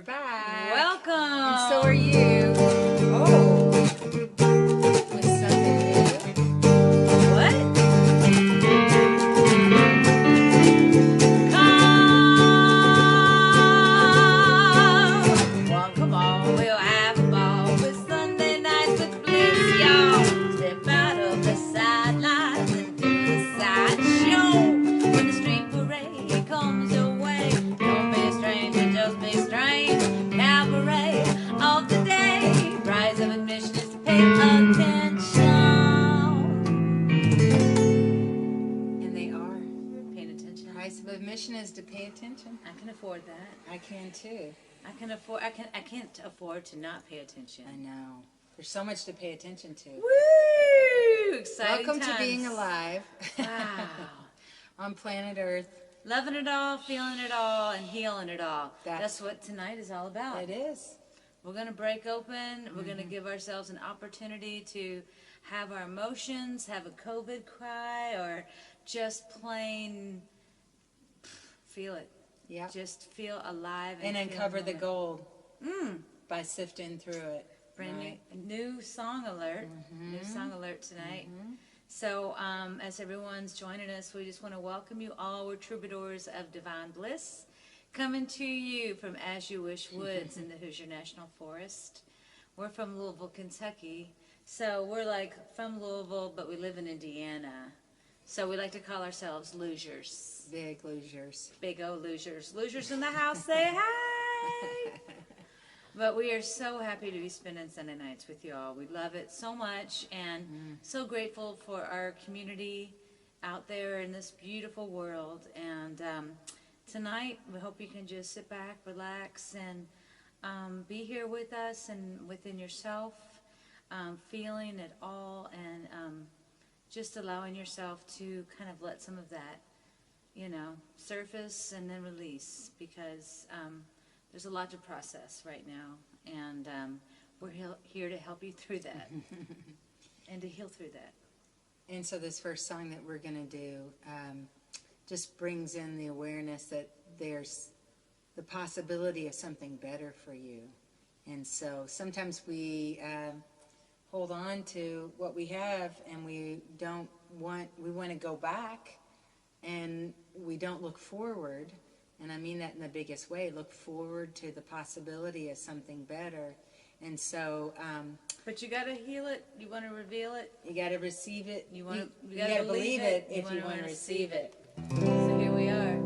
we're back. Welcome. And so are you. Oh. With something new. What? Come on, we'll have a ball with Sunday nights with bliss, y'all. Step out of the sidelines and do the sideshow. When the street parade comes your way, don't be a stranger, just be strange. Cabaret of the day, price of admission is to pay attention. And they are. Paying attention. Price of admission is to pay attention. I can afford that. I can too. I can't afford to not pay attention. I know. There's so much to pay attention to. Woo! Exciting Welcome times. to being alive. Wow. On planet Earth. Loving it all, feeling it all, and healing it all. That's what tonight is all about. It is. We're going to break open. We're going to give ourselves an opportunity to have our emotions, have a COVID cry, or just plain feel it. Yeah. Just feel alive. And feel uncover the moment. gold by sifting through it. Brand new song alert. New song alert tonight. So as everyone's joining us, we just want to welcome you all. We're Troubadours of Divine Bliss, coming to you from As You Wish Woods in the Hoosier National Forest. We're from Louisville, Kentucky. So we're like from Louisville, but we live in Indiana. So we like to call ourselves losers. Big losers. Big old losers. Losers in the house, say hi! But we are so happy to be spending Sunday nights with you all. We love it so much and so grateful for our community out there in this beautiful world. And tonight, we hope you can just sit back, relax, and be here with us and within yourself, feeling it all and just allowing yourself to kind of let some of that, surface and then release, because there's a lot to process right now, and we're here to help you through that and to heal through that. And so this first song that we're going to do just brings in the awareness that there's the possibility of something better for you. And so sometimes we hold on to what we have, and we want to go back, and we don't look forward. And I mean that in the biggest way. Look forward to the possibility of something better. And so but you got to heal it. You want to reveal it. You got to receive it. You got to believe it if you want to receive it. So here we are.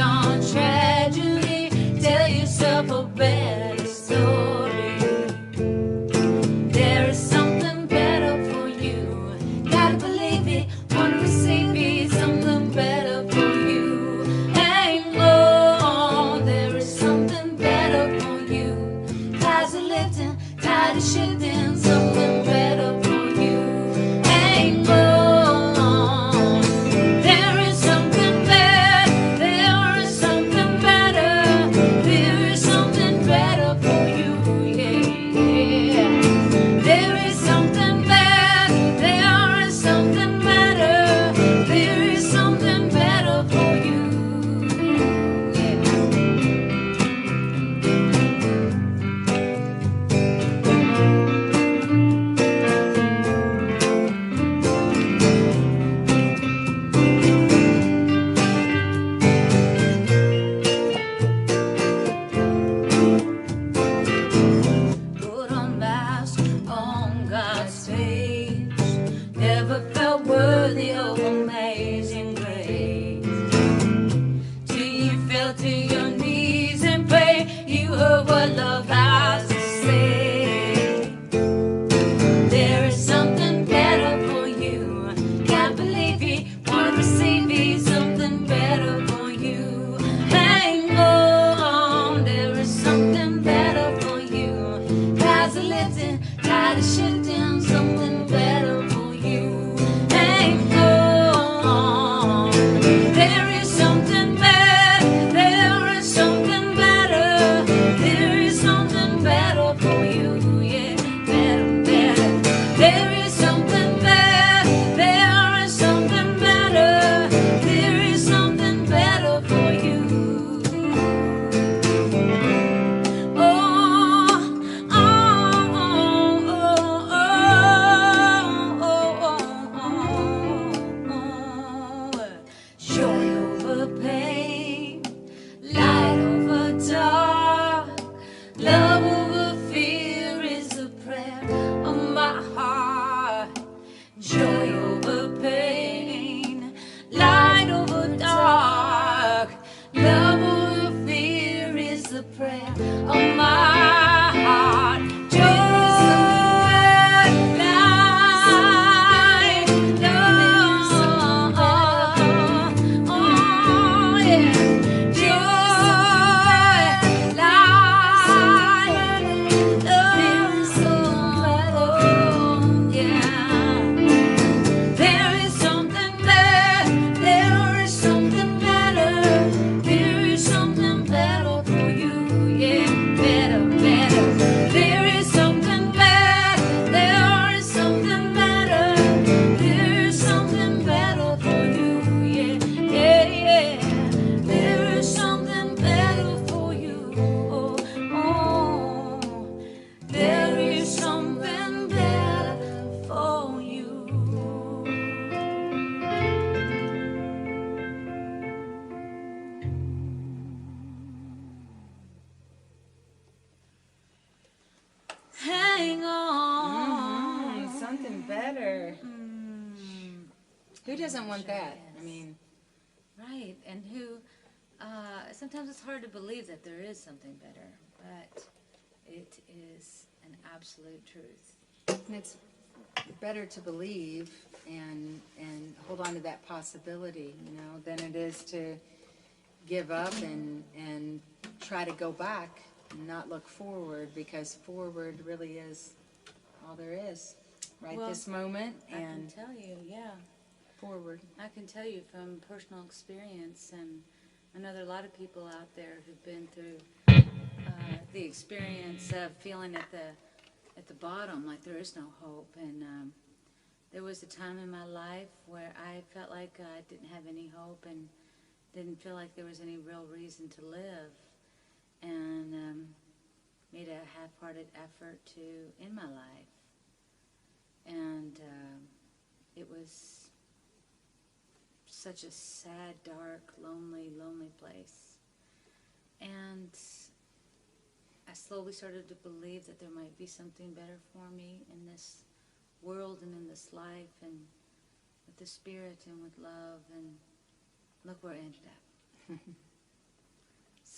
on tragedy. Tell yourself a better story. There is something better for you. Gotta believe it, wanna receive it. Something better for you. Ain't more. There is something better for you. Tides are lifting, tide is shifting. Something better for you. Ain't more. There is something better. There is something better. There is something better for you. Yeah, yeah. There is something better. There is something better. There is something better for you. Yeah. Put a mask on God's face. Never felt worthy of amazing grace. Till you fell to your knees and pray. You heard what love has to say. There is something better for you. Can't believe it, wanna receive it. Something better for you. Hang on, there is something better for you. Tides are lifting, tide is shifting. Something better for you. Hang on, there is something better. There is something better. There is something better for you. Yeah, better, better. There is something better. There is something better. There is something better for you. Oh, oh, oh, oh, oh, oh. Joy over pain, light over dark, love over fear is the prayer of my heart. Joy over pain, light over dark, love over fear is the prayer of my heart. Joy, light, love, oh yeah. Joy, light, love, yeah. There is something better. There is something better. There is something better for you. Yeah, better, better. There is something better. There is something better. There is something better for you. Yeah, yeah, yeah. There is something better for you. Oh, oh. There is something better for you. Hang on. Something better. Who doesn't want that? I mean, Right, and who, sometimes it's hard to believe that there is something better, but it is an absolute truth. and it's better to believe and hold on to that possibility, than it is to give up and try to go back and not look forward, because forward really is all there is. Right, Well, this moment I can and tell you, yeah. forward. I can tell you from personal experience, and I know there are a lot of people out there who've been through the experience of feeling at the bottom, like there is no hope. And there was a time in my life where I felt like I didn't have any hope and didn't feel like there was any real reason to live, and made a half-hearted effort to end my life. And it was such a sad, dark, lonely place. And I slowly started to believe that there might be something better for me in this world and in this life, and with the Spirit and with love, and look where it ended up.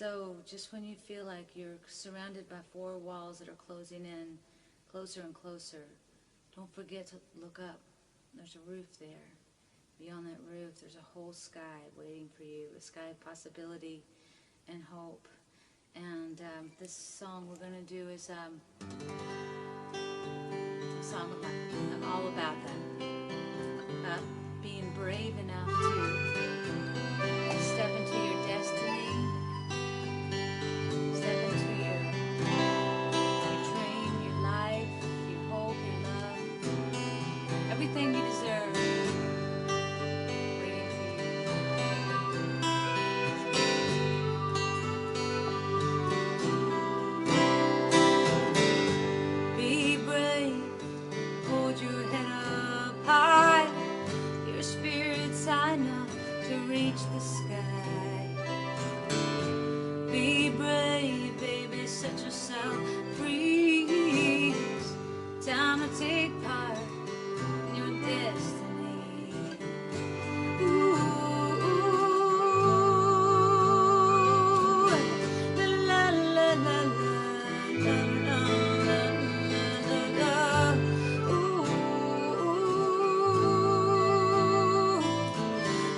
So just when you feel like you're surrounded by four walls that are closing in closer and closer, don't forget to look up. There's a roof there. Beyond that roof, there's a whole sky waiting for you, a sky of possibility and hope. And this song we're going to do is a song about, I'm all about that, about being brave enough to step into your destiny, step into your dream, your life, your hope, your love, everything you deserve. Reach the sky. Be brave, baby, set yourself free. It's time to take part in your destiny. Ooh, la la la la la la la la. Ooh,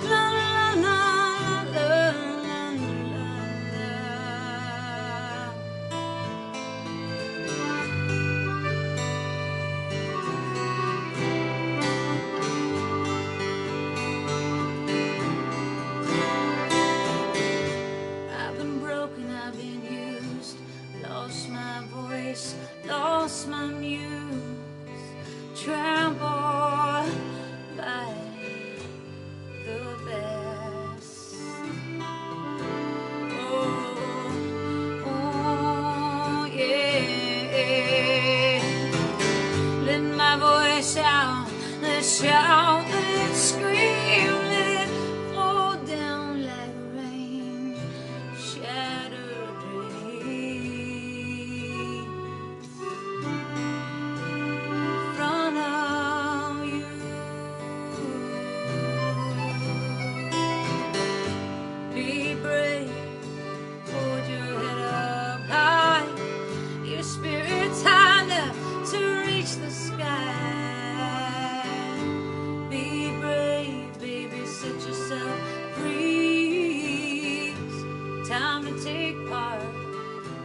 la la la la la. I've been broken, I've been used, lost my voice, lost my muse, trampled by the best. Oh, oh, yeah. Let my voice out, let's shout, let's scream, let it fall down like rain, shattered dreams in front of you. Be brave, hold your head up high, your spirit's high enough to reach the sky. Be brave, baby, set yourself free. It's time to take part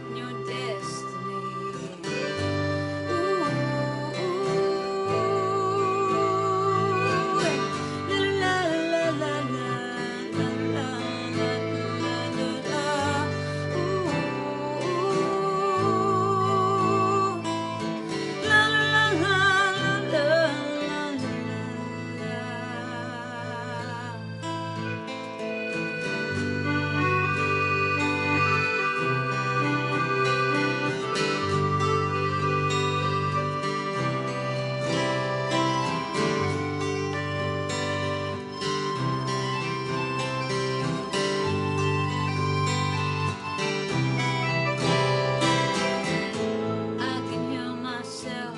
in your destiny. Ooh, la la la la la la la la. Ooh, la la la la la la. I can hear myself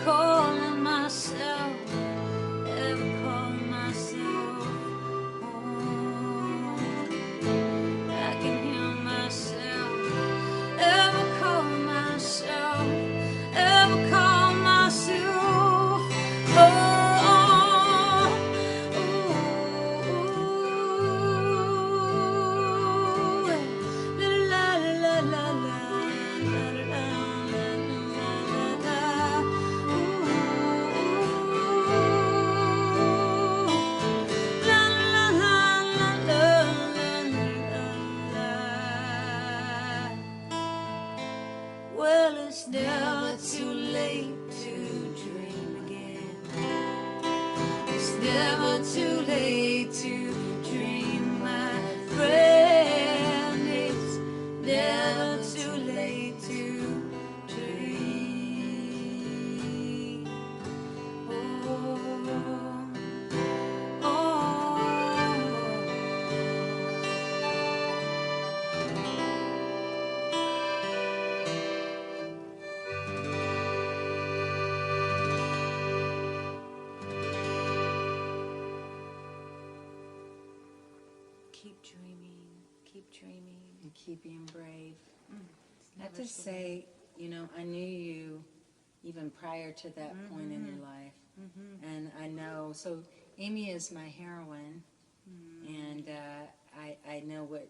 calling myself, ever calling myself home. I can hear myself ever call myself, ever call myself home. Ooh, la la la la la la la. Ooh, la la la la la. Well, it's never too late to dream again. It's never too late to dream, my friend. It's never too late to dream. Oh, oh. Keep dreaming, keep dreaming. And keep being brave. It's I have never to too say, I knew you even prior to that point in your life. And I know, so Amy is my heroine, and I know what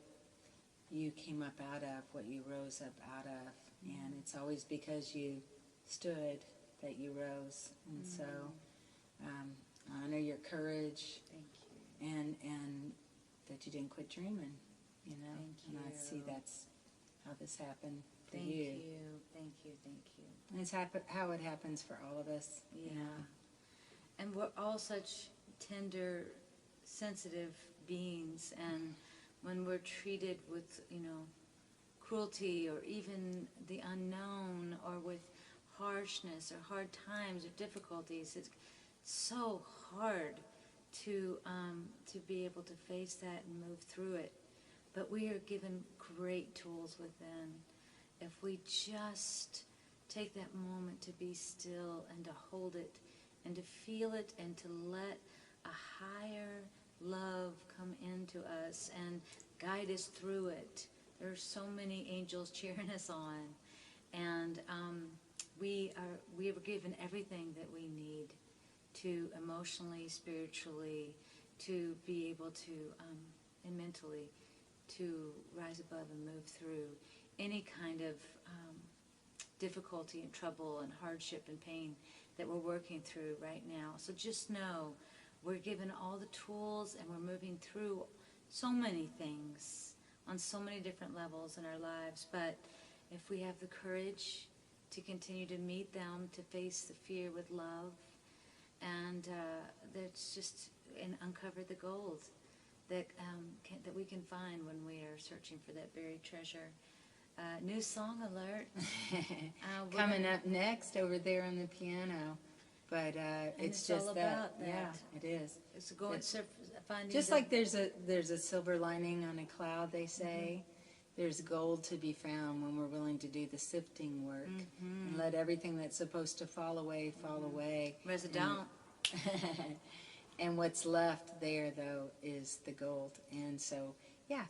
you came up out of, what you rose up out of, and it's always because you stood that you rose. And so I honor your courage. Thank you. And that you didn't quit dreaming, Thank and I you. see that's how this happened for Thank you. you. Thank you. Thank you. And it's how it happens for all of us. Yeah. And we're all such tender, sensitive beings, and when we're treated with, cruelty or even the unknown, or with harshness or hard times or difficulties, it's so hard to be able to face that and move through it. But we are given great tools within. If we just take that moment to be still and to hold it and to feel it and to let a higher love come into us and guide us through it. There are so many angels cheering us on, and we were given everything that we need to emotionally, spiritually, to be able to, and mentally, to rise above and move through any kind of difficulty and trouble and hardship and pain that we're working through right now. So just know we're given all the tools, and we're moving through so many things on so many different levels in our lives. But if we have the courage to continue to meet them, to face the fear with love, and that's just, and uncover the gold that that we can find when we are searching for that buried treasure. New song alert. Coming up next over there on the piano. But it's just all that. about that. Yeah, it is. It's going finding Just the, like there's a silver lining on a cloud, they say. There's gold to be found when we're willing to do the sifting work and let everything that's supposed to fall away fall away. Resident. And what's left there, though, is the gold. And so,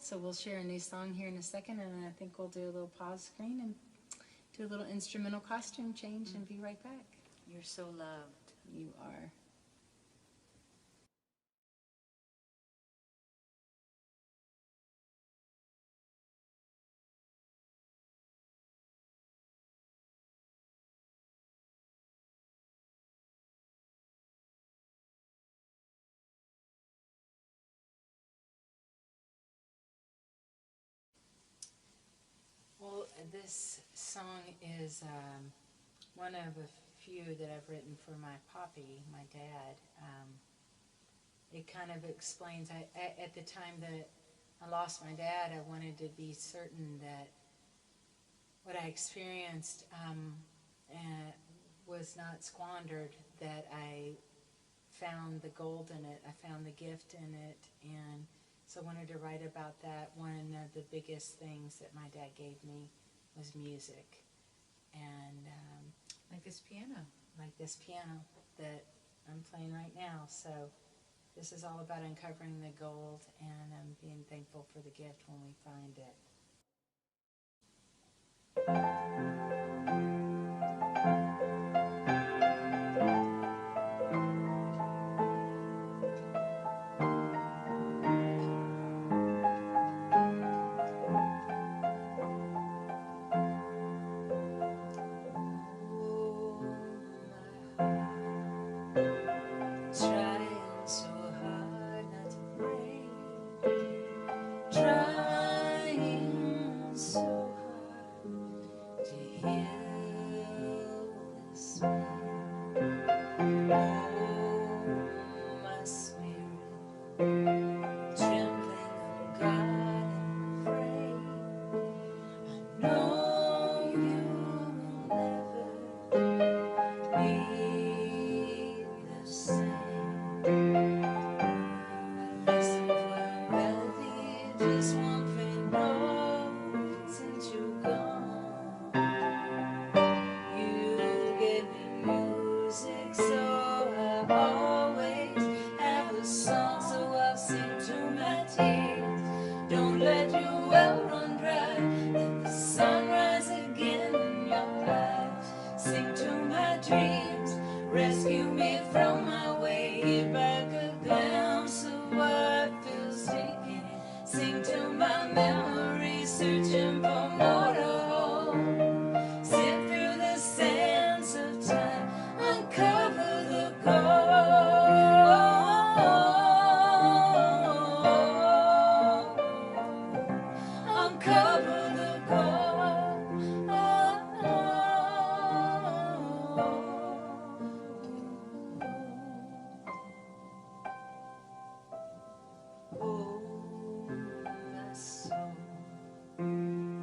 so we'll share a new song here in a second, and I think we'll do a little pause screen and do a little instrumental costume change and be right back. You're so loved. You are. Well, this song is one of a few that I've written for my poppy, my dad. It kind of explains, at the time that I lost my dad, I wanted to be certain that what I experienced was not squandered, that I found the gold in it, I found the gift in it, and so I wanted to write about that. One of the biggest things that my dad gave me was music. And Like this piano. like this piano that I'm playing right now. So this is all about uncovering the gold and being thankful for the gift when we find it. Trying so hard not to break, trying so hard to my memory, searching for more to hold. Sift through the sands of time, uncover the gold. Uncover the gold. Oh, my soul,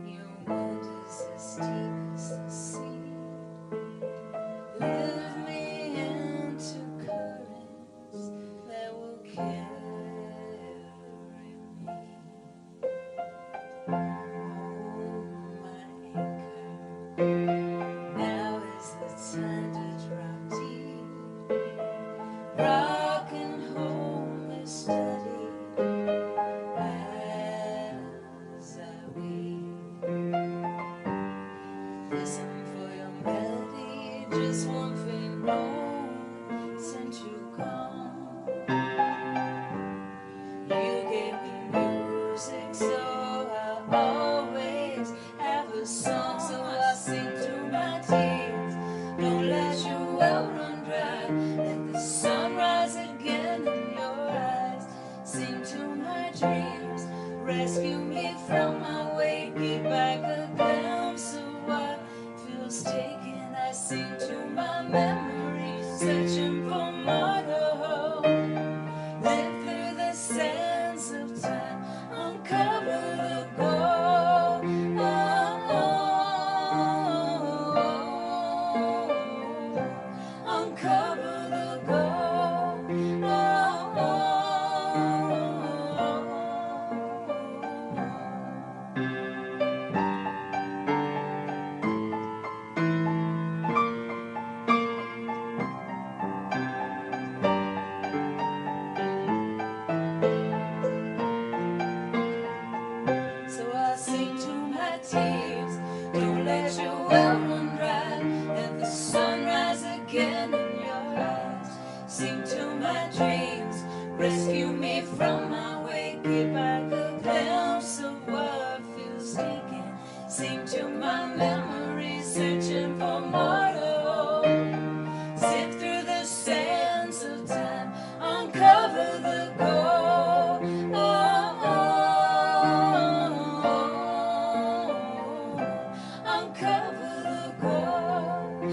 your wound is as deep as the sea. Lift me into currents that will carry me. Oh, my anchor, now is the time to drop deep. Rock and hold me steady as I weep. Listen for your melody, just one faint note since you gone. You gave me music, so I'll always have a song. So I sing through my tears. Don't let your well run dry. Let the sun rise again in your eyes. Sing to my dreams. Rescue me from my way. Give back a glimpse of what feels taken. I sing to my memories, searching for more to hold. Live through the sands of time, uncover the gold. Uncover the gold. So I sing to my tears. Don't let your well run dry. Let the sun rise again in your eyes. Sing to my dreams. Rescue me from my way. Give back a glimpse of what feels taken. Sing to my memories, searching for more to hold. Sift through the sands of time, uncover the gold. Uncover the gold.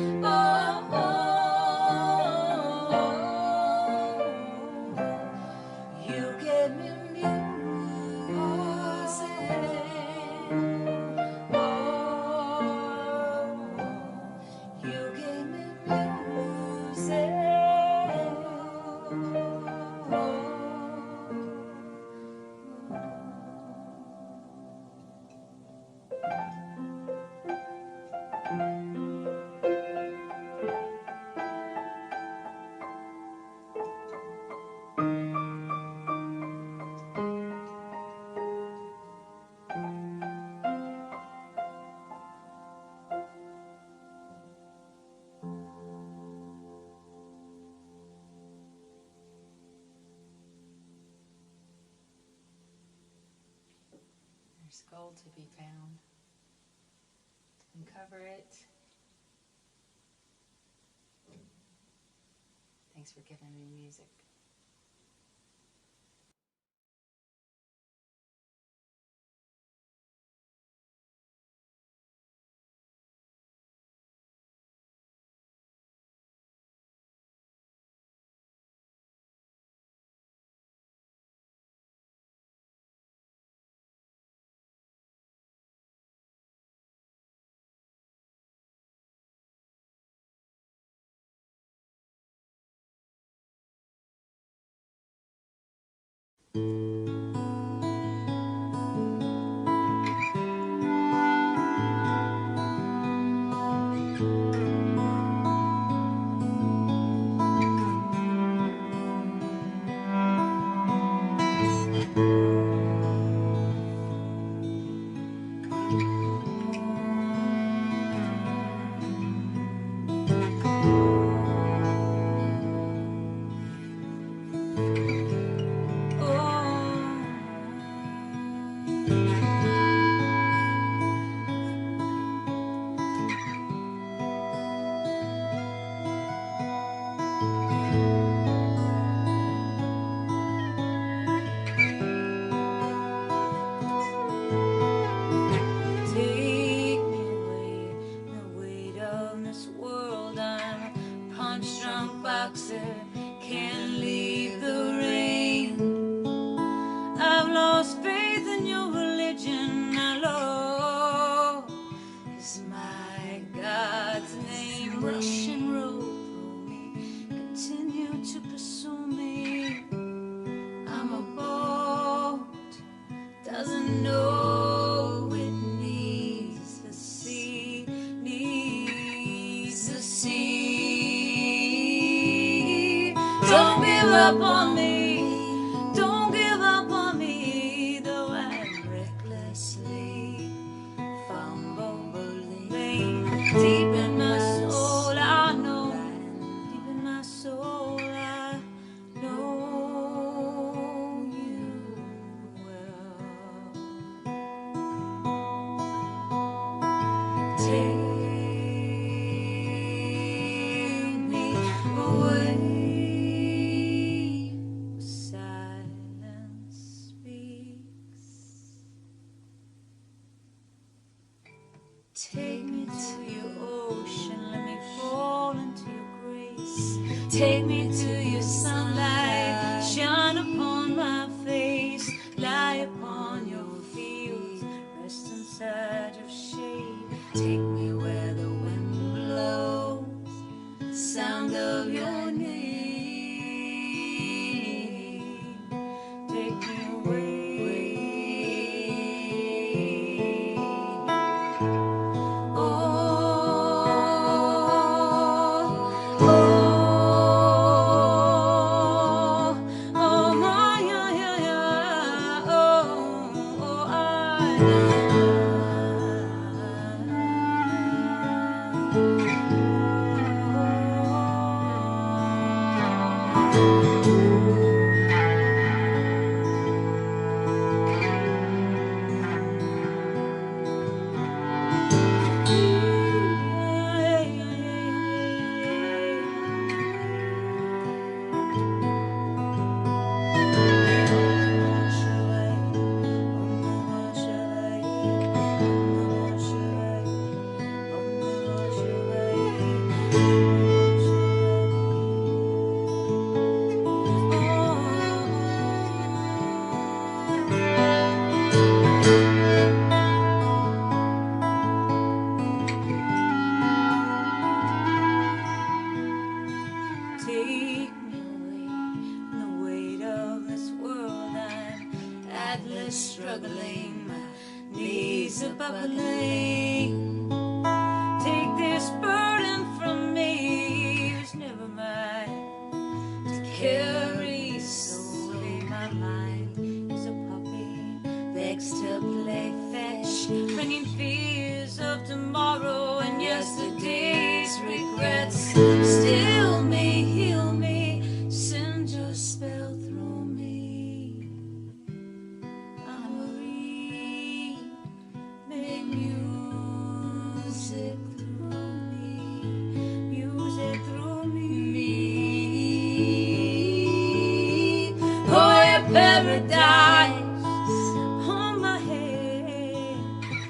You gave me music. You gave me music. There's gold to be found. Uncover it. Thanks for giving me music. up on me. Don't give up on me, though I'm recklessly fumbling. Deep in my soul, I know. Deep in my soul, I know you well. Take me away. Silence speaks. Take me to your ocean, let me fall into your grace. Take me to your sunlight, shine upon my face. Lie upon your fields, rest inside your shade. Take me where the wind blows, sound of your name. Take me away. Oh, oh, oh, my, yeah, yeah, yeah. Oh, oh, take me away from the weight of this world. I'm atlas struggling, my knees are buckling. Take this burden from me, it's never mine to carry solely. My mind is a puppy, begs to play fetch, bringing fears of tomorrow and yesterday's regrets. Still me, heal me, send your spell through me. I'm a reed, make music through me, music through me. Oh, your paradise on my head,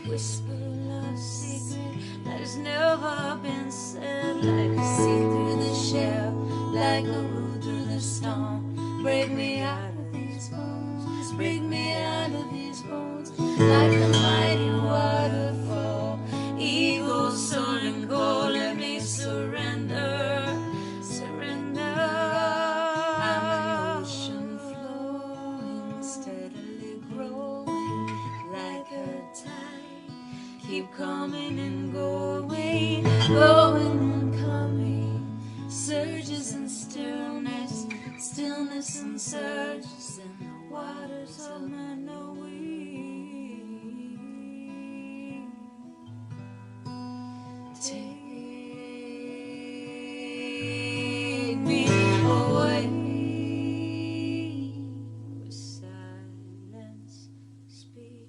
whisper love secret that has never been said. Like a sea through the shell, like a root through the stone. Break me out of these bones, break me out of these bones. Like a mighty waterfall, eagles soaring gold. Let me surrender, surrender. I'm an ocean flowing, steadily growing like a tide. Keep coming and going, going and coming. Surges and stillness, stillness and surges in the waters of my knowing. Take me away with silence speak.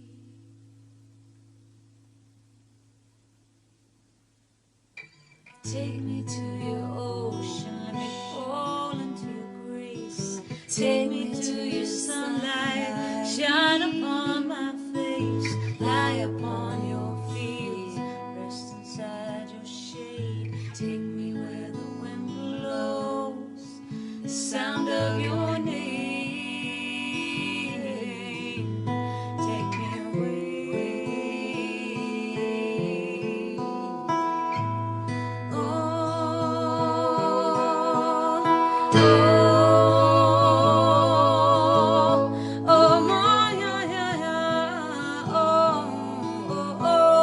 Take me to your ocean, let me fall into your grace. Take me to your sunlight, shine upon my face. Lie upon your fields, rest inside your shade. Take me where the wind blows, the sound of your name. Take me away. Oh, oh, oh, my, yeah, yeah, yeah. Oh, oh, oh.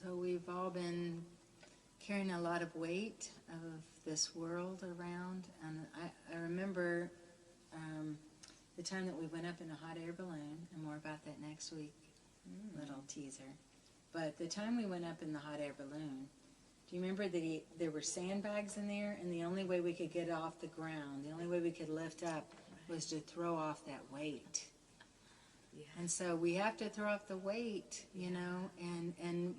So we've all been carrying a lot of weight of this world around, and I remember the time that we went up in a hot air balloon, and more about that next week, little teaser. But the time we went up in the hot air balloon, do you remember that there were sandbags in there, and the only way we could get off the ground, the only way we could lift up was to throw off that weight. Yeah. And so we have to throw off the weight, you know, and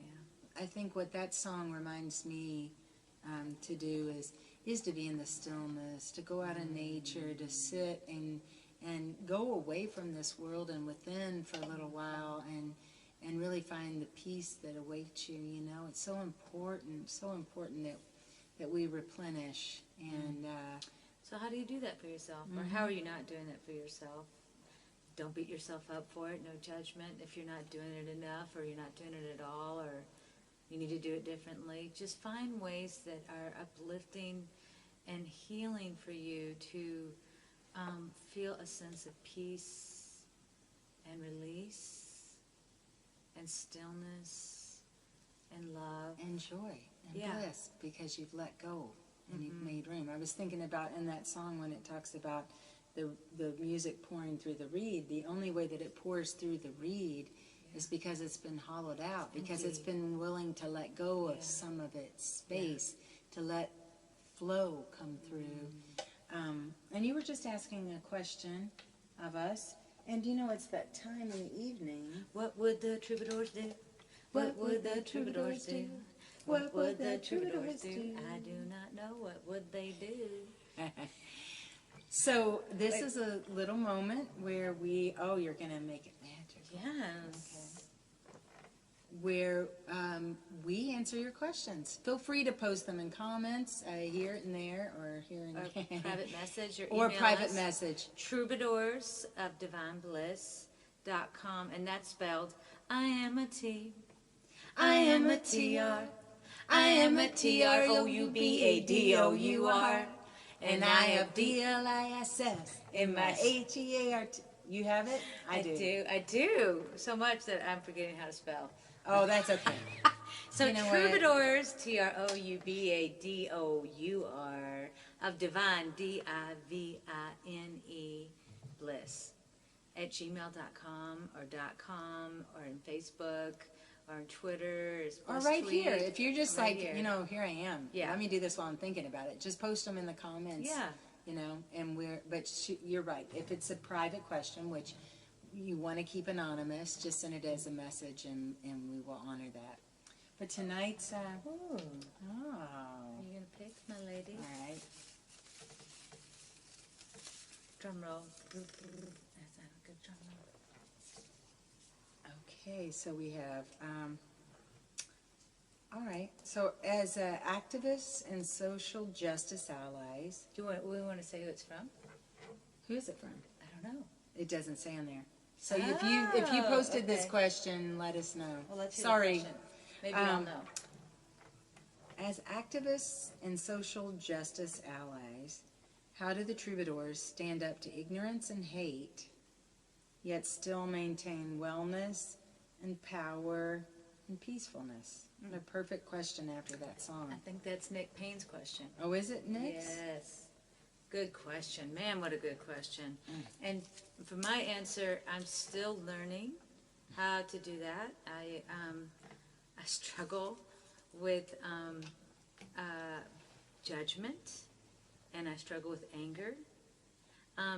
I think what that song reminds me to do is to be in the stillness, to go out in nature, to sit and go away from this world and within for a little while and really find the peace that awaits you, you know. It's so important that we replenish. And so how do you do that for yourself? Or how are you not doing that for yourself? Don't beat yourself up for it. No judgment if you're not doing it enough or you're not doing it at all or you need to do it differently. Just find ways that are uplifting and healing for you to feel a sense of peace and release and stillness and love. And joy and bliss, because you've let go and you've made room. I was thinking about in that song when it talks about the music pouring through the reed, the only way that it pours through the reed is because it's been hollowed out, because it's been willing to let go of some of its space, to let flow come through. And you were just asking a question of us, and you know, it's that time in the evening. What would the troubadours do? What would the troubadours do? What would the troubadours do? I do not know. What would they do? So this is a little moment where you're going to make it magical. Yes. Okay. Where we answer your questions. Feel free to post them in comments here and there, or here and there. Private message, or or email private us, message. Troubadours of Divine Bliss.com, and that's spelled I am a T. I am a TR. I am a TROUBADOUR. And I have DLISS in my HEART. You have it? I do. So much that I'm forgetting how to spell. Oh, that's okay. So you know Troubadours, TROUBADOUR, of Divine, DIVINE, Bliss, at gmail.com or .com or in Facebook or on Twitter. Or right here. If you're just right like, here. you know, here I am. Yeah. Let me do this while I'm thinking about it. Just post them in the comments. Yeah. You know, and you're right. If it's a private question, which you want to keep anonymous, just send it as a message and we will honor that. But tonight's, Are you going to pick, my lady? All right. Drum roll. That's not a good drum roll. Okay, so we have, all right. So as activists and social justice allies. We want to say who it's from? Who is it from? I don't know. It doesn't say on there. So if you posted this question, let us know. Well, let's hear Sorry. the question. Maybe I'll know. As activists and social justice allies, how do the troubadours stand up to ignorance and hate, yet still maintain wellness and power and peacefulness? A perfect question after that song. I think that's Nick Payne's question. Oh, is it Nick's? Yes. Good question. Man, what a good question. And for my answer, I'm still learning how to do that. I struggle with judgment, and I struggle with anger.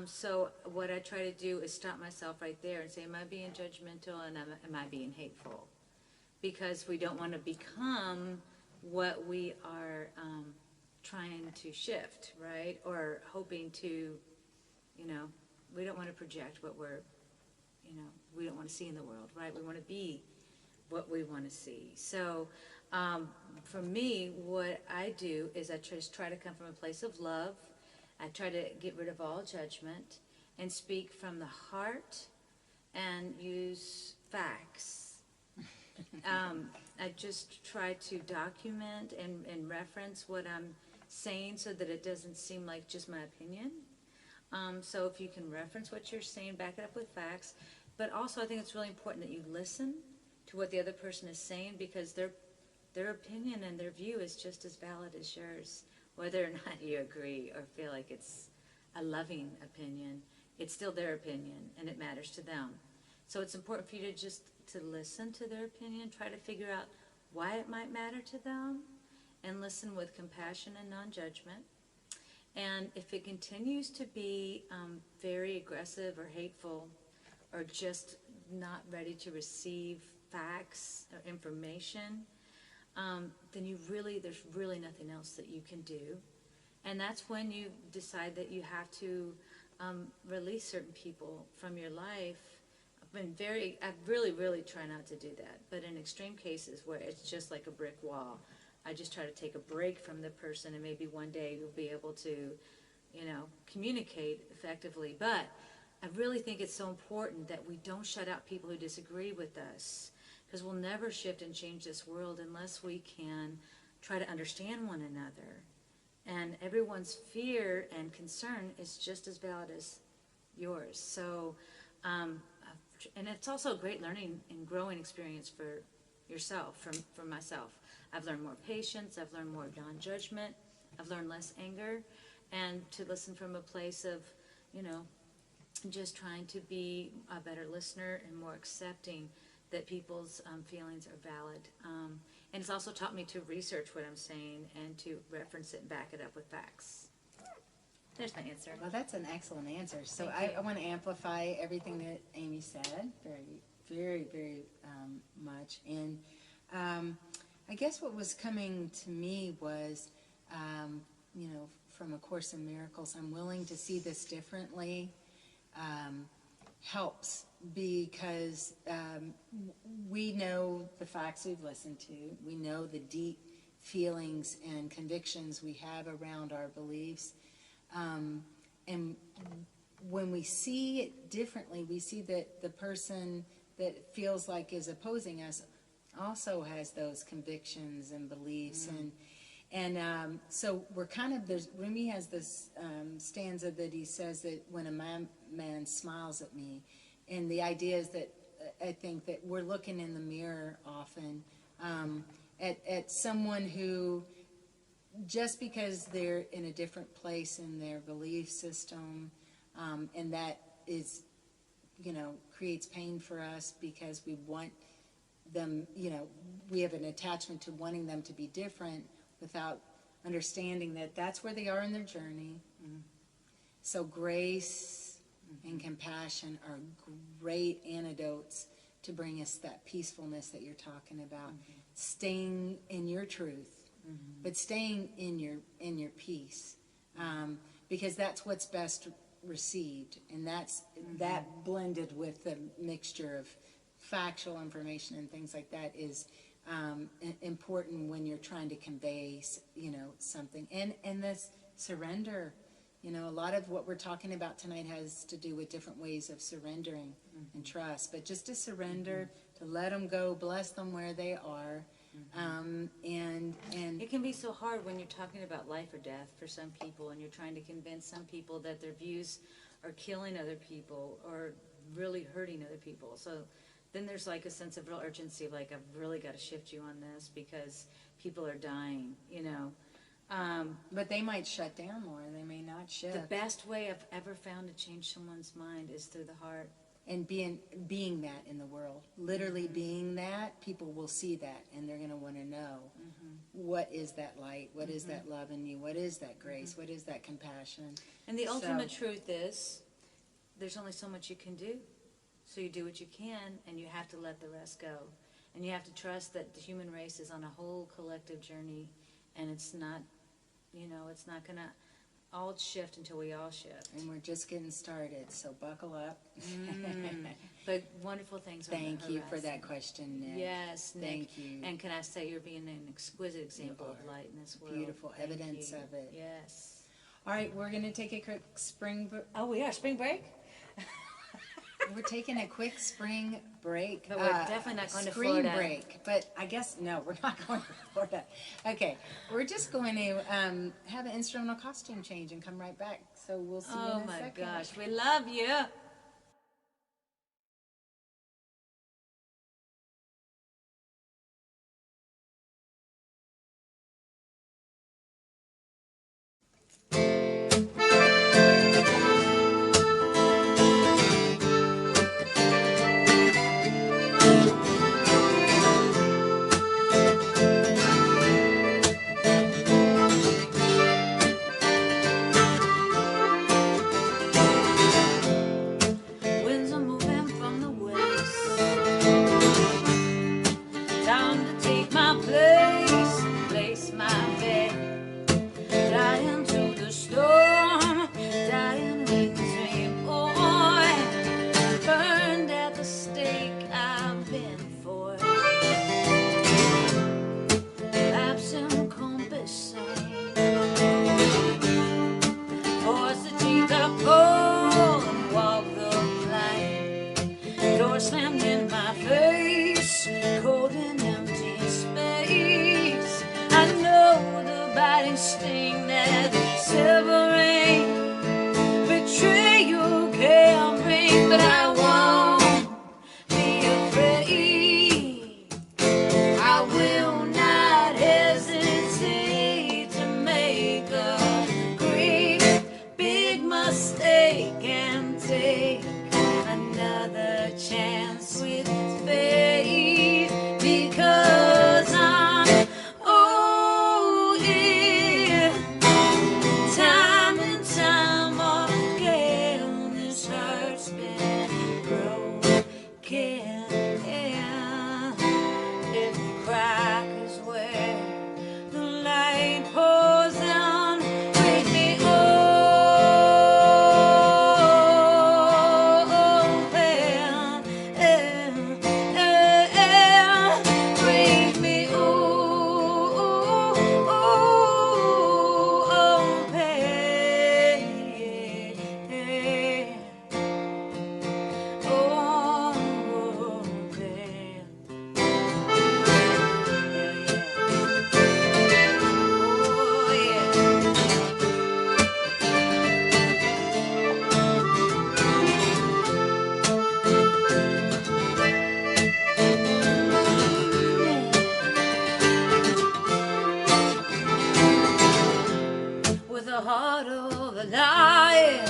So what I try to do is stop myself right there and say, am I being judgmental, and am I being hateful? Because we don't want to become what we are trying to shift, right? Or hoping to, we don't want to project what we don't want to see in the world, right? We want to be what we want to see. So for me, what I do is I just try to come from a place of love. I try to get rid of all judgment and speak from the heart and use facts. I just try to document and reference what I'm saying so that it doesn't seem like just my opinion. So if you can reference what you're saying, back it up with facts. But also I think it's really important that you listen to what the other person is saying, because their opinion and their view is just as valid as yours. Whether or not you agree or feel like it's a loving opinion, it's still their opinion and it matters to them. So it's important for you to listen to their opinion, try to figure out why it might matter to them, and listen with compassion and non-judgment. And if it continues to be very aggressive or hateful, or just not ready to receive facts or information, then there's really nothing else that you can do. And that's when you decide that you have to release certain people from your life. I really try not to do that. But in extreme cases where it's just like a brick wall, I just try to take a break from the person, and maybe one day you'll be able to, communicate effectively. But I really think it's so important that we don't shut out people who disagree with us, because we'll never shift and change this world unless we can try to understand one another. And everyone's fear and concern is just as valid as yours. So, and it's also a great learning and growing experience for yourself, for myself. I've learned more patience, I've learned more non-judgment, I've learned less anger, and to listen from a place of, just trying to be a better listener and more accepting that people's feelings are valid. And it's also taught me to research what I'm saying and to reference it and back it up with facts. There's my answer. Well, that's an excellent answer. So Thank you. I want to amplify everything that Amy said very much. And I guess what was coming to me was, from A Course in Miracles, I'm willing to see this differently, helps, because we know the facts we've listened to. We know the deep feelings and convictions we have around our beliefs. And when we see it differently, we see that the person that feels like is opposing us also has those convictions and beliefs. And so we're kind of, Rumi has this stanza that he says that when a man smiles at me, and the idea is that I think that we're looking in the mirror often at someone who, just because they're in a different place in their belief system, and that is, creates pain for us because we want them, we have an attachment to wanting them to be different without understanding that that's where they are in their journey. So grace and compassion are great antidotes to bring us that peacefulness that you're talking about. Staying in your truth, but staying in your peace, because that's what's best received, and that's that blended with the mixture of factual information and things like that is important when you're trying to convey, something. And this surrender, a lot of what we're talking about tonight has to do with different ways of surrendering and trust, but just to surrender, to let them go, bless them where they are. And it can be so hard when you're talking about life or death for some people, and you're trying to convince some people that their views are killing other people or really hurting other people. So then there's like a sense of real urgency, like I've really got to shift you on this because people are dying, but they might shut down more. They may not shift. The best way I've ever found to change someone's mind is through the heart. And being that in the world, literally being that, people will see that, and they're going to want to know what is that light, what is that love in you, what is that grace, what is that compassion. And the ultimate truth is, there's only so much you can do. So you do what you can, and you have to let the rest go. And you have to trust that the human race is on a whole collective journey, and it's not, it's not going to all shift until we all shift. And we're just getting started, so buckle up. But wonderful things are on the Thank you for horizon. that question, Nick. Yes, Nick. Thank you. And can I say you're being an exquisite example of light in this world. Beautiful Thank evidence you. of it. Yes. All right, we're going to take a quick spring break. Oh, we are. Spring break? We're taking a quick spring break. But we're definitely not going to spring Florida. break. But I guess, no, we're not going to Florida. Okay, we're just going to have an instrumental costume change and come right back. So we'll see you Oh, in a my second. gosh. We love you. face my bed. Dying to the storm, dying wings me, boy. Burned at the stake I've been for. Absent compass forced to take the pole and walk the plank. Door slammed in my face, cold and empty space. I know the biting sting that severing betrayal can bring, but I won't be afraid. I will not hesitate to make a great big mistake and take another chance with fate, because I'm yeah. Time and time again, this heart's been broken. If the crack is where the light pours down, break me with the heart of a lion,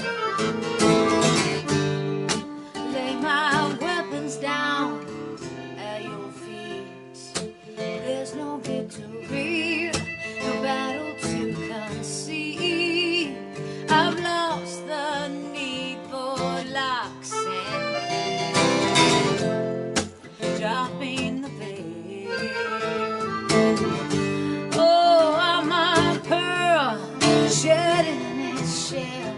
lay my weapons down at your feet. There's no victory, no battle to concede. I've lost the need for locks and dropping the veil. Oh, I'm a pearl shedding its shell,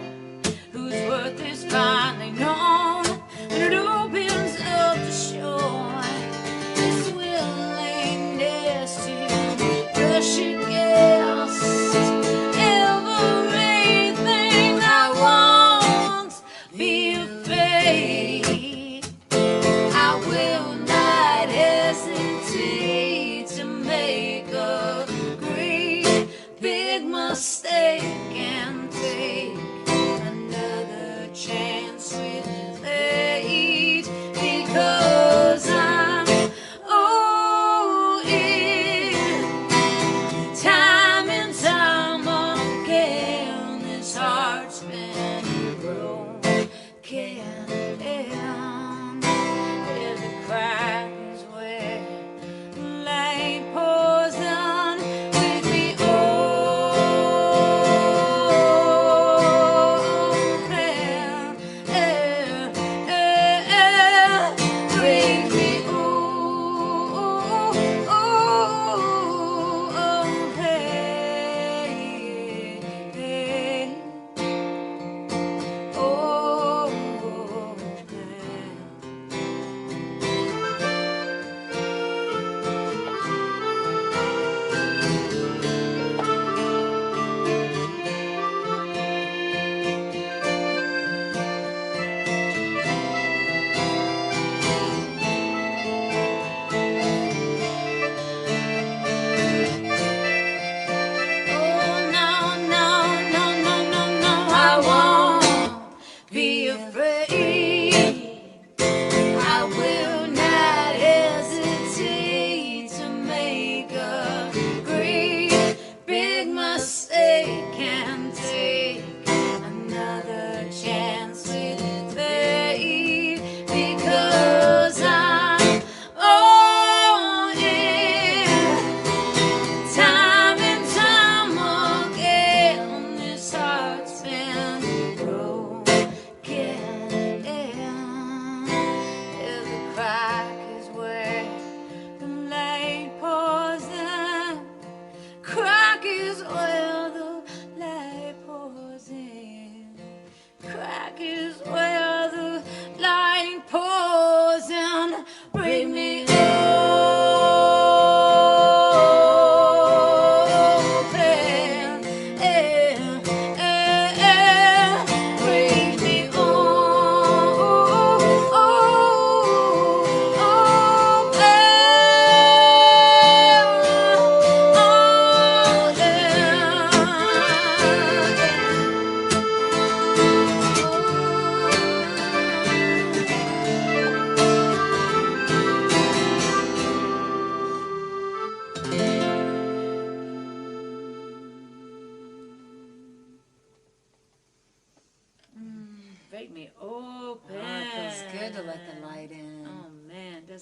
whose worth is finally known when it opens up to show its willingness to brush against everything. I won't be afraid. I will not hesitate to make a great big mistake and take another chance with fate, because I'm in time and time again, this heart's been broken. If the crack is where the light pours down, with me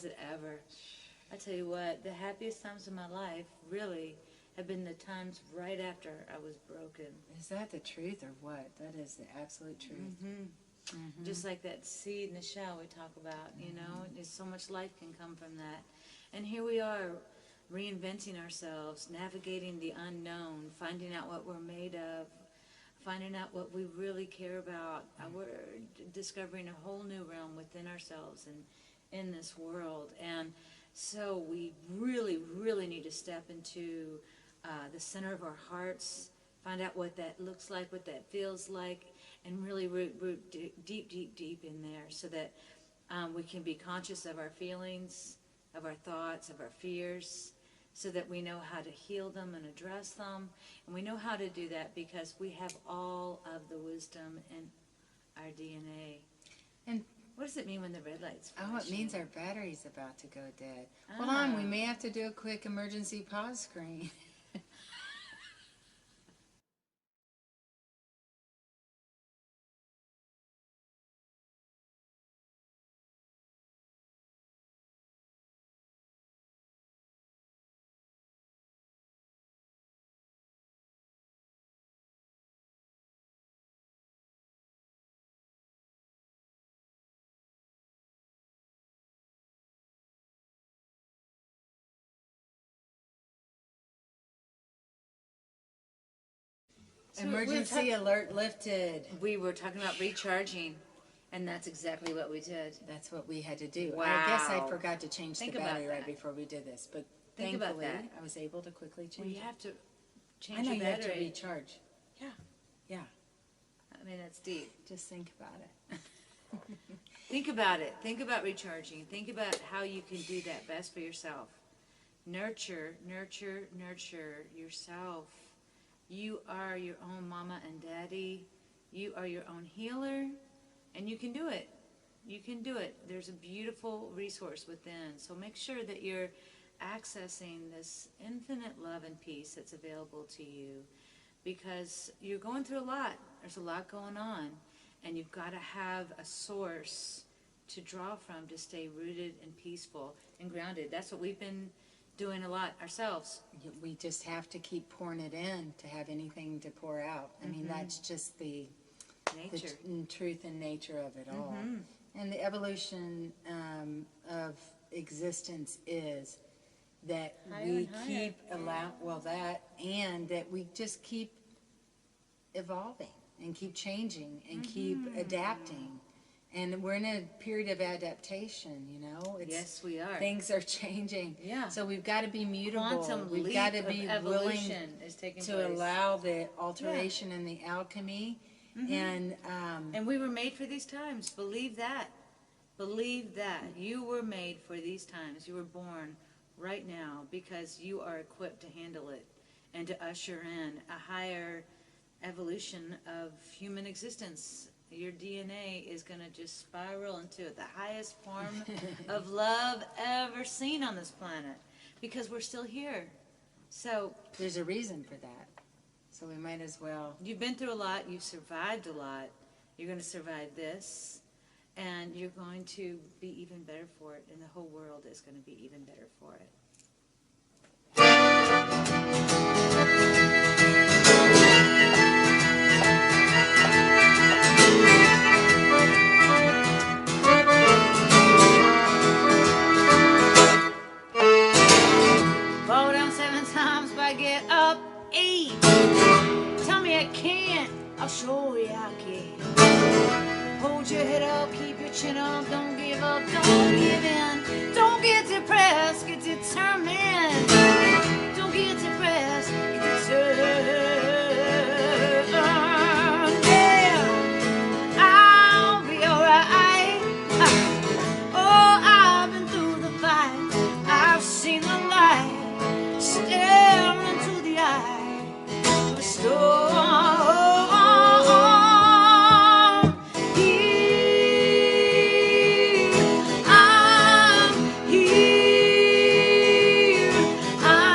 it ever. I tell you what, the happiest times of my life really have been the times right after I was broken. Is that the truth or what? That is the absolute truth. Just like that seed in the shell we talk about, you know, there's so much life can come from that. And here we are, reinventing ourselves, navigating the unknown, finding out what we're made of, finding out what we really care about. We're discovering a whole new realm within ourselves and in this world. And so we really, really need to step into the center of our hearts, find out what that looks like, what that feels like, and really root deep, deep, deep in there so that we can be conscious of our feelings, of our thoughts, of our fears, so that we know how to heal them and address them. And we know how to do that because we have all of the wisdom in our DNA. And what does it mean when the red light's flashing? oh, it means our battery's about to go dead. Hold on, we may have to do a quick emergency pause screen. Emergency alert lifted. We were talking about recharging, and that's exactly what we did. That's what we had to do. Wow. I guess I forgot to change Think the about battery right that. before we did this, but Think about thankfully that. I was able to quickly Well, change you it. have to I change know your you have to battery. recharge. Yeah, Yeah, I mean, that's deep. just think about it. Think about it. Think about recharging. Think about how you can do that best for yourself. Nurture, nurture, nurture yourself. You are your own mama and daddy. You are your own healer, and you can do it. You can do it. There's a beautiful resource within. So make sure that you're accessing this infinite love and peace that's available to you, because you're going through a lot. There's a lot going on, and you've got to have a source to draw from to stay rooted and peaceful and grounded. That's what we've been doing a lot ourselves. We just have to keep pouring it in to have anything to pour out. I mean, that's just the Nature. truth and nature of it all. And the evolution of existence is that Higher we and higher. keep and that we just keep evolving and keep changing and keep adapting. And we're in a period of adaptation, you know. Yes, we are. Things are changing. Yeah. So we've got to be mutable. Quantum We've leap got to of be willing evolution is taking to place. allow the alteration and the alchemy. And And we were made for these times. Believe that. Believe that. You were made for these times. You were born right now because you are equipped to handle it and to usher in a higher evolution of human existence. Your DNA is going to just spiral into the highest form of love ever seen on this planet because we're still here. So there's a reason for that. So we might as well. you've been through a lot. You've survived a lot. You're going to survive this. And you're going to be even better for it. And the whole world is going to be even better for it. Fall down 7 times, but get up 8. Tell me I can't, I'll show you I can. Hold your head up, keep your chin up, don't give up, don't give in. Don't get depressed, get determined. Don't get depressed, get determined. Yeah, I'll be alright. Oh, I've been through the fight, I've seen the light, stare into the eye of a storm. Here, I'm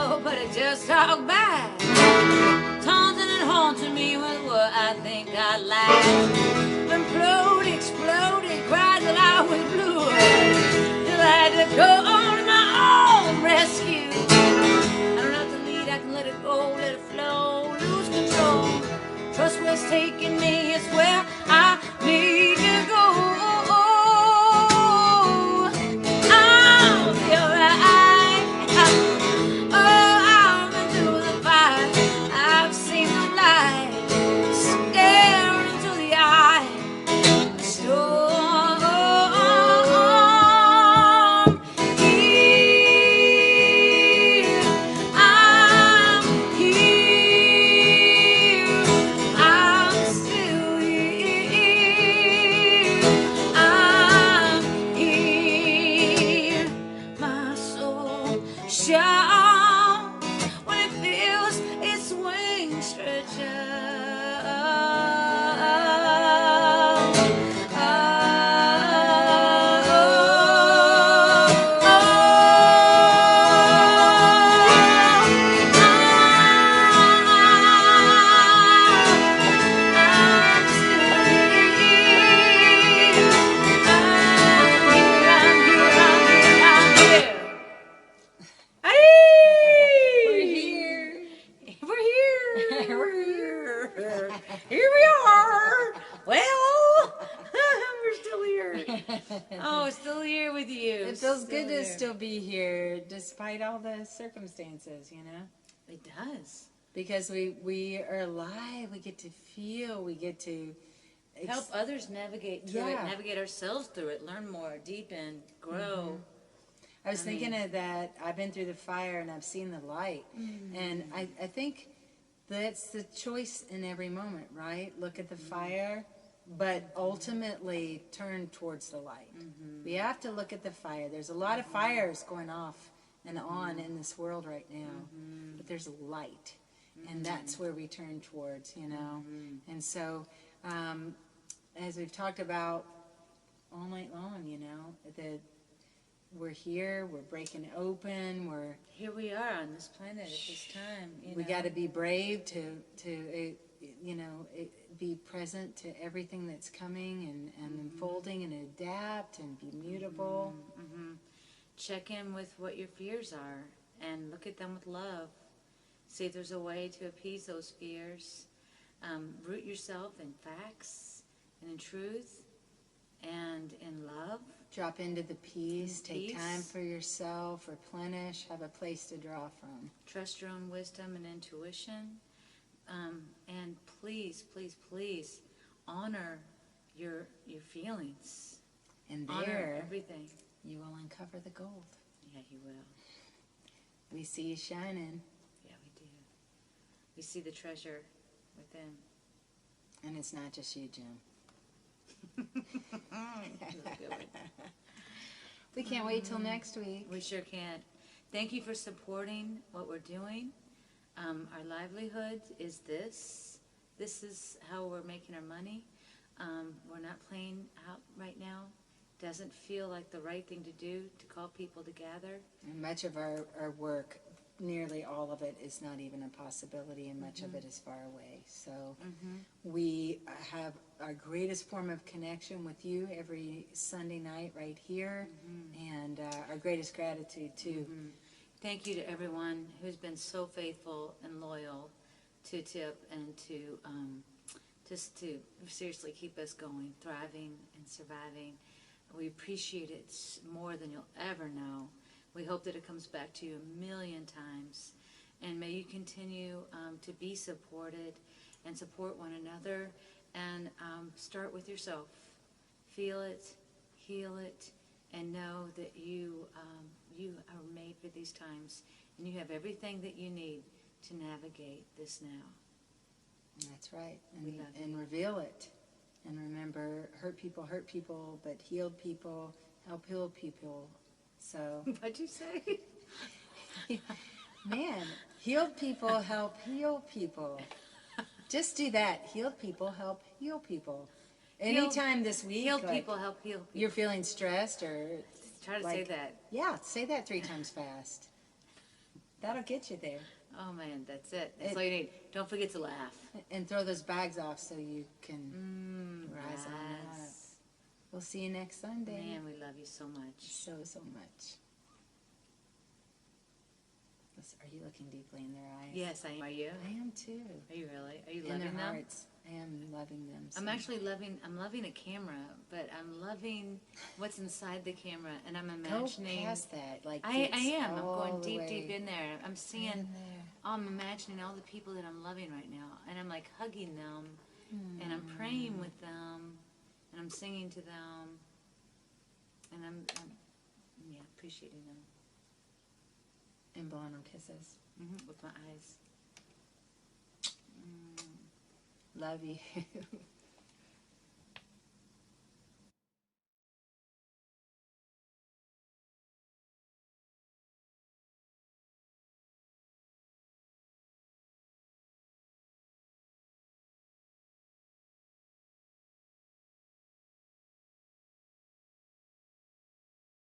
Oh, but it just talked by, taunting and haunting me with what I think I like. Imploded, exploded, cried that I was blue, till I had to go on my own rescue. I don't have to lead, I can let it go, let it flow, lose control. Trust where it's taking me, it's where I need to go. I'll be alright. Oh, I'm into the fire. I've seen the light stare into the eye. Storm here. I'm here. I'm still here. I'm here. My soul shines when it feels its wings stretch We're here. We're here. We're here. Here we are. Well, we're still here. Oh, still here with you. It feels Still good to here. still be here despite all the circumstances, you know? It does. Because we are alive, we get to feel, we get to Help others navigate through it, Yeah. navigate ourselves through it, learn more, deepen, grow. I was thinking of that. I've been through the fire and I've seen the light. And I think that's the choice in every moment, right? Look at the fire, but ultimately turn towards the light. We have to look at the fire. There's a lot of fires going off and on in this world right now, but there's a light. And that's where we turn towards, you know. And so, as we've talked about all night long, you know, we're here, we're breaking open, Here we are on this planet at this time. we got to be brave to you know, be present to everything that's coming and unfolding and adapt and be mutable. Check in with what your fears are and look at them with love. See if there's a way to appease those fears. Root yourself in facts and in truth and in love. Drop into the peace, take Peace. time for yourself, replenish, have a place to draw from. Trust your own wisdom and intuition. And please, please, please honor your feelings. And Honor there, everything. you will uncover the gold. Yeah, you will. We see you shining, Yeah, we do. We see the treasure within. and it's not just you, Jim. We can't wait till next week. We sure can't. Thank you for supporting what we're doing. Our livelihood is this. This is how we're making our money. We're not playing out right now. Doesn't feel like the right thing to do to call people to gather. And much of our work, nearly all of it, is not even a possibility, and much of it is far away. So we have our greatest form of connection with you every Sunday night right here, and our greatest gratitude, too. Thank you to everyone who's been so faithful and loyal to Tip and to just to seriously keep us going, thriving and surviving. We appreciate it more than you'll ever know. We hope that it comes back to you a million times. And may you continue to be supported and support one another. And start with yourself. Feel it, heal it, and know that you are made for these times. And you have everything that you need to navigate this now. That's right. We love you. And reveal it. And remember, hurt people, but healed people help heal people. So, What'd you say? man, healed people help heal people. Just do that. Healed people help heal people. Anytime this week, Healed like, people help heal people. you're feeling stressed or Try to say that. yeah, say that 3 times fast. That'll get you there. Oh man, that's it. That's all you need. Don't forget to laugh. And throw those bags off so you can rise on up. Yes. We'll see you next Sunday. Man, we love you so much. So much. Are you looking deeply in their eyes? Yes, I am. Are you? I am too. Are you really? Are you In loving their them? hearts. I am loving them. I'm actually loving a camera, but I'm loving what's inside the camera, and I'm imagining. Go past that. Like I am. I'm all going the deep, way deep in there. I'm seeing. in there. I'm imagining all the people that I'm loving right now, and I'm like hugging them, and I'm praying with them, and I'm singing to them, and I'm appreciating them. And blowing them kisses. With my eyes. Love you.